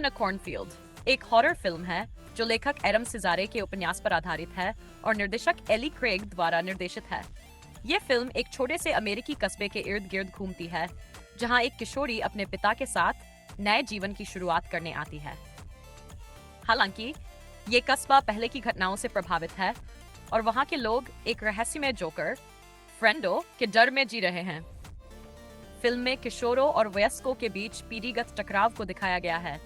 इन अ cornfield एक horror film है जो लेखक एडम सिजारे के उपन्यास पर आधारित है और निर्देशक एली क्रेग द्वारा निर्देशित है। ये फिल्म एक छोटे से अमेरिकी कस्बे के इर्द गिर्द घूमती है, जहां एक किशोरी अपने पिता के साथ नए जीवन की शुरुआत करने आती है। हालांकि ये कस्बा पहले की घटनाओं से प्रभावित है और वहां के लोग एक रहस्यमय जोकर फ्रेंडो के डर में जी रहे हैं। फिल्म में किशोरों और वयस्कों के बीच पीढ़ीगत टकराव को दिखाया गया है,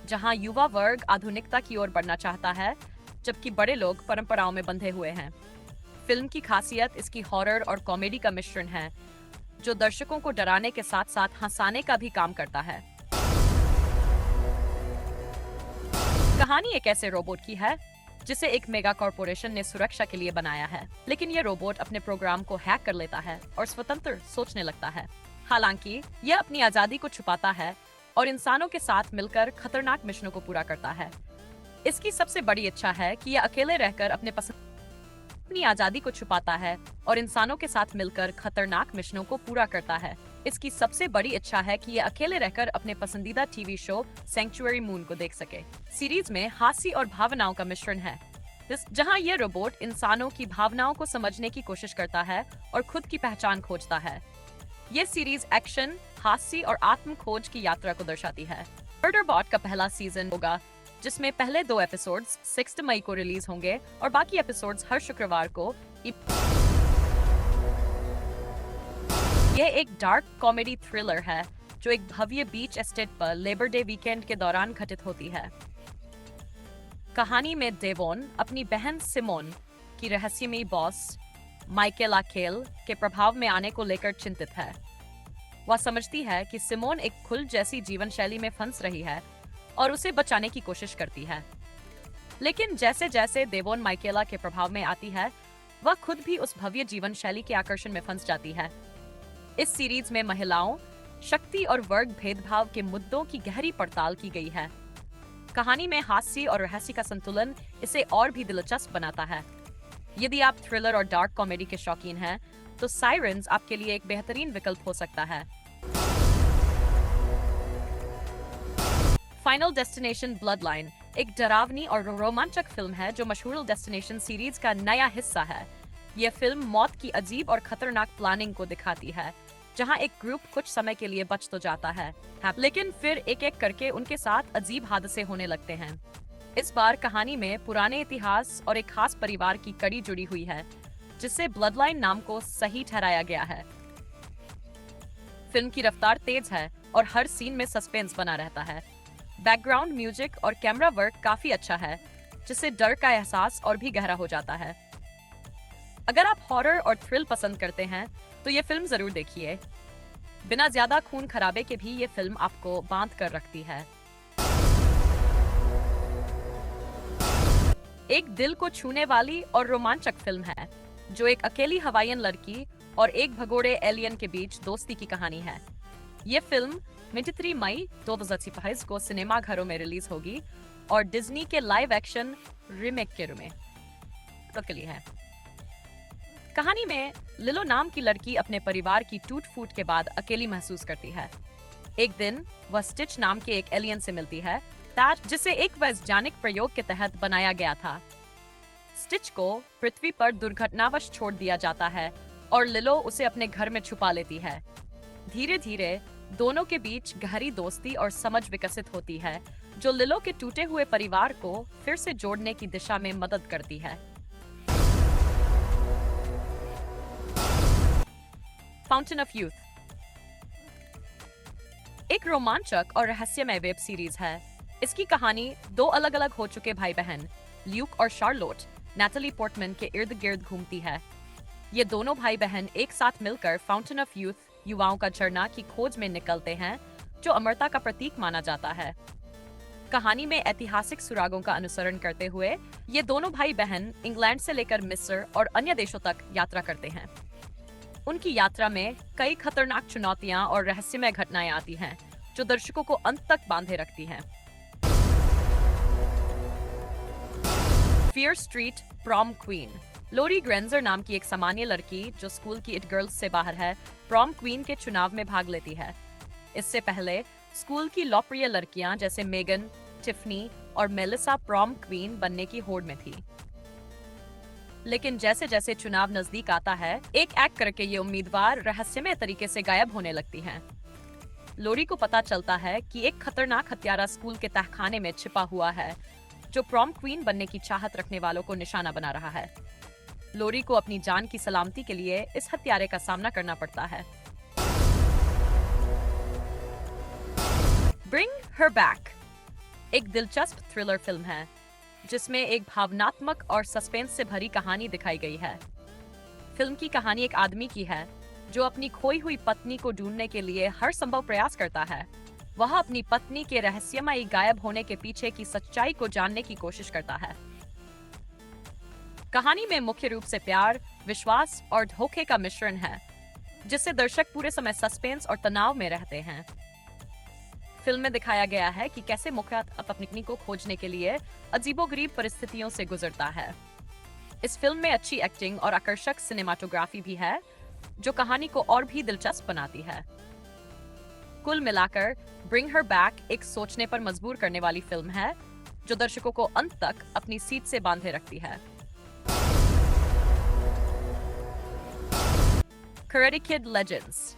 जहां युवा वर्ग आधुनिकता की ओर बढ़ना चाहता है जबकि बड़े लोग परंपराओं में बंधे हुए हैं। फिल्म की खासियत इसकी हॉरर और कॉमेडी का मिश्रण है, जो दर्शकों को डराने के साथ साथ हंसाने का भी काम करता है। कहानी एक ऐसे रोबोट की है जिसे एक मेगा कॉर्पोरेशन ने सुरक्षा के लिए बनाया है, लेकिन ये रोबोट अपने प्रोग्राम को हैक कर लेता है और स्वतंत्र सोचने लगता है। हालांकि यह अपनी आजादी को छुपाता है और इंसानों के साथ मिलकर खतरनाक मिशनों को पूरा करता है। इसकी सबसे बड़ी इच्छा है कि यह अकेले रहकर अपनी आजादी को छुपाता है और इंसानों के साथ मिलकर खतरनाक मिशनों को पूरा करता है। इसकी सबसे बड़ी इच्छा है कि यह अकेले रहकर अपने पसंदीदा टीवी शो सैंक्चुअरी मून को देख सके। सीरीज में हास्य और भावनाओं का मिश्रण है, जहां यह रोबोट इंसानों की भावनाओं को समझने की कोशिश करता है और खुद की पहचान खोजता है। ये सीरीज एक्शन, हास्य और आत्म खोज की यात्रा को दर्शाती है। मर्डरबॉट का पहला सीजन होगा, जिसमें पहले 2 एपिसोड्स 6 मई को रिलीज होंगे और बाकी एपिसोड्स हर शुक्रवार को। यह एक डार्क कॉमेडी थ्रिलर है जो एक भव्य बीच एस्टेट पर लेबर डे वीकेंड के दौरान घटित होती है। कहानी में डेवोन अपनी बहन सिमोन की रहस्यमयी बॉस माइकेला केल के प्रभाव में आने को लेकर चिंतित है। वह समझती है कि सिमोन एक खुल जैसी जीवन शैली में फंस रही है और उसे बचाने की कोशिश करती है। लेकिन जैसे जैसे डेवोन माइकेला के प्रभाव में आती है, वह खुद भी उस भव्य जीवन शैली के आकर्षण में फंस जाती है। इस सीरीज में महिलाओं, शक्ति और वर्ग भेदभाव के मुद्दों की गहरी पड़ताल की गई है। कहानी में हास्य और रहस्य का संतुलन इसे और भी दिलचस्प बनाता है। यदि आप थ्रिलर और डार्क कॉमेडी के शौकीन हैं, तो साइरेंस आपके लिए एक बेहतरीन विकल्प हो सकता है। फाइनल डेस्टिनेशन ब्लडलाइन एक डरावनी और रोमांचक फिल्म है जो मशहूर डेस्टिनेशन सीरीज का नया हिस्सा है। यह फिल्म मौत की अजीब और खतरनाक प्लानिंग को दिखाती है, जहां एक ग्रुप कुछ समय के लिए बच तो जाता है, लेकिन फिर एक एक करके उनके साथ अजीब हादसे होने लगते हैं। इस बार कहानी में पुराने इतिहास और एक खास परिवार की कड़ी जुड़ी हुई है, जिससे ब्लडलाइन नाम को सही ठहराया गया है। फिल्म की रफ्तार तेज है और हर सीन में सस्पेंस बना रहता है। बैकग्राउंड म्यूजिक और कैमरा वर्क काफी अच्छा है, जिससे डर का एहसास और भी गहरा हो जाता है। अगर आप हॉरर और थ्रिल पसंद करते हैं, तो ये फिल्म जरूर देखिए। बिना ज्यादा खून खराबे के भी ये फिल्म आपको बांध कर रखती है। एक दिल को छूने वाली और रोमांचक फिल्म है, जो एक अकेली हवाईयन लड़की और एक भगोड़े एलियन के बीच दोस्ती की कहानी है। ये फिल्म 23 मई 2025 को सिनेमा घरों में रिलीज होगी और डिज्नी के लाइव एक्शन रीमेक के रूप में है। कहानी में लिलो नाम की लड़की अपने परिवार की टूट फूट के बाद अकेली महसूस करती है। एक दिन वह स्टिच नाम के एक एलियन से मिलती है, जिसे एक वैज्ञानिक प्रयोग के तहत बनाया गया था। स्टिच को पृथ्वी पर दुर्घटनावश छोड़ दिया जाता है और लिलो उसे अपने घर में छुपा लेती है। धीरे धीरे दोनों के बीच गहरी दोस्ती और समझ विकसित होती है, जो लिलो के टूटे हुए परिवार को फिर से जोड़ने की दिशा में मदद करती है। फाउंटेन ऑफ यूथ एक रोमांचक और रहस्यमय वेब सीरीज है। इसकी कहानी 2 अलग-अलग हो चुके भाई बहन ल्यूक और शार्लोट नैटली पोर्टमैन के इर्द गिर्द घूमती है। ये दोनों भाई बहन एक साथ मिलकर फाउंटेन ऑफ यूथ युवाओं का झरना की खोज में निकलते हैं, जो अमरता का प्रतीक माना जाता है। कहानी में ऐतिहासिक सुरागों का अनुसरण करते हुए ये दोनों भाई बहन इंग्लैंड से लेकर मिस्र और अन्य देशों तक यात्रा करते हैं। उनकी यात्रा में कई खतरनाक चुनौतियां और रहस्यमय घटनाएं आती हैं, जो दर्शकों को अंत तक बांधे रखती हैं। फियर स्ट्रीट प्रॉम क्वीन लोरी ग्रेंजर नाम की एक सामान्य लड़की जो स्कूल की इट गर्ल्स से बाहर है, प्रॉम क्वीन के चुनाव में भाग लेती है। इससे पहले स्कूल की लोकप्रिय लड़कियां जैसे मेगन, टिफनी और मेलिसा प्रॉम क्वीन बनने की होड़ में थी। लेकिन जैसे जैसे चुनाव नजदीक आता है, एक एक करके ये उम्मीदवार रहस्यमय तरीके से गायब होने लगती हैं। लोरी को पता चलता है कि एक खतरनाक हत्यारा स्कूल के तहखाने में छिपा हुआ है, जो प्रॉम क्वीन बनने की चाहत रखने वालों को निशाना बना रहा है। लोरी को अपनी जान की सलामती के लिए इस हत्यारे का सामना करना पड़ता है। ब्रिंग हर बैक एक दिलचस्प थ्रिलर फिल्म है, जिसमें एक भावनात्मक और सस्पेंस से भरी कहानी दिखाई गई है। फिल्म की कहानी एक आदमी की है जो अपनी खोई हुई पत्नी को ढूंढने के लिए हर संभव प्रयास करता है। वह अपनी पत्नी के रहस्यमयी गायब होने के पीछे की सच्चाई को जानने की कोशिश करता है। कहानी में मुख्य रूप से प्यार, विश्वास और धोखे का मिश्रण है, जिससे दर्शक पूरे समय सस्पेंस और तनाव में रहते हैं। फिल्म में दिखाया गया है कि कैसे मुख्य अपनी पत्नी को खोजने के लिए अजीबोगरीब परिस्थितियों से गुजरता है। इस फिल्म में अच्छी एक्टिंग और आकर्षक सिनेमाटोग्राफी भी है, जो कहानी को और भी दिलचस्प बनाती है। कुल मिलाकर ब्रिंग हर बैक एक सोचने पर मजबूर करने वाली फिल्म है, जो दर्शकों को अंत तक अपनी सीट से बांधे रखती है। कराटे किड लेजेंड्स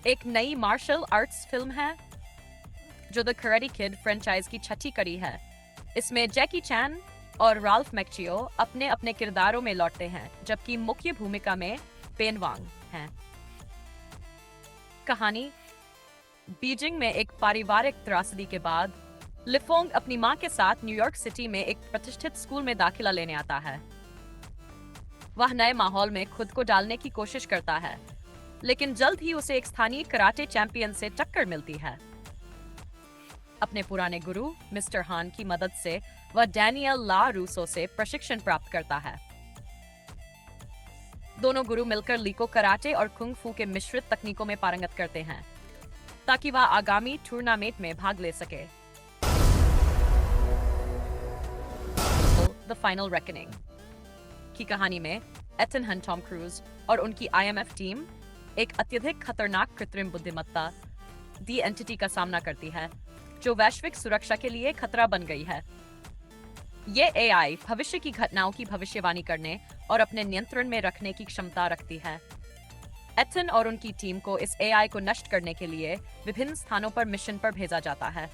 एक नई मार्शल आर्ट्स फिल्म है, जो द कराटे किड फ्रेंचाइज की छठी कड़ी है। इसमें जैकी चैन और राल्फ मैक्चियो अपने अपने किरदारों में लौटते हैं, जबकि मुख्य भूमिका में पेन वांग हैं। कहानी बीजिंग में एक पारिवारिक त्रासदी के बाद लिफोंग अपनी मां के साथ न्यूयॉर्क सिटी में एक प्रतिष्ठित स्कूल में दाखिला लेने आता है। वह नए माहौल में खुद को डालने की कोशिश करता है, लेकिन जल्द ही उसे एक स्थानीय कराटे चैंपियन से टक्कर मिलती है। अपने पुराने गुरु मिस्टर हान की मदद से वह डैनियल ला रूसो से प्रशिक्षण प्राप्त करता है। दोनों गुरु मिलकर ली को कराटे और कुंग फू के मिश्रित तकनीकों में पारंगत करते हैं, ताकि वह आगामी टूर्नामेंट में भाग ले सके। द फाइनल रेकनिंग की कहानी में एथन हंट, टॉम क्रूज और उनकी IMF टीम एक अत्यधिक खतरनाक कृत्रिम बुद्धिमत्ता दी एंटिटी का सामना करती है, जो वैश्विक सुरक्षा के लिए खतरा बन गई है। ये AI भविष्य की घटनाओं की भविष्यवाणी करने और अपने नियंत्रण में रखने की क्षमता रखती है। एथन और उनकी टीम को इस AI को नष्ट करने के लिए विभिन्न स्थानों पर मिशन पर भेजा जाता है।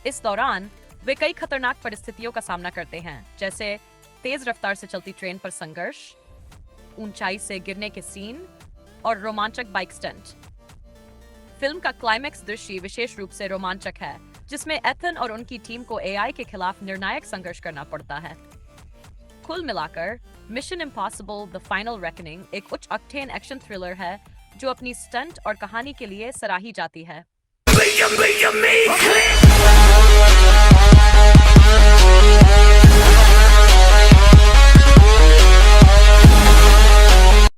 इस दौरान वे कई खतरनाक परिस्थितियों का सामना करते हैं, जैसे तेज रफ्तार से चलती ट्रेन पर संघर्ष, ऊंचाई से गिरने के सीन और रोमांचक बाइक स्टंट। फिल्म का क्लाइमैक्स दृश्य विशेष रूप से रोमांचक है, जिसमें एथन और उनकी टीम को AI के खिलाफ निर्णायक संघर्ष करना पड़ता है। कुल मिलाकर mission impossible the final reckoning एक उच्च ऑक्टेन एक्शन थ्रिलर है, जो अपनी स्टंट और कहानी के लिए सराही जाती है।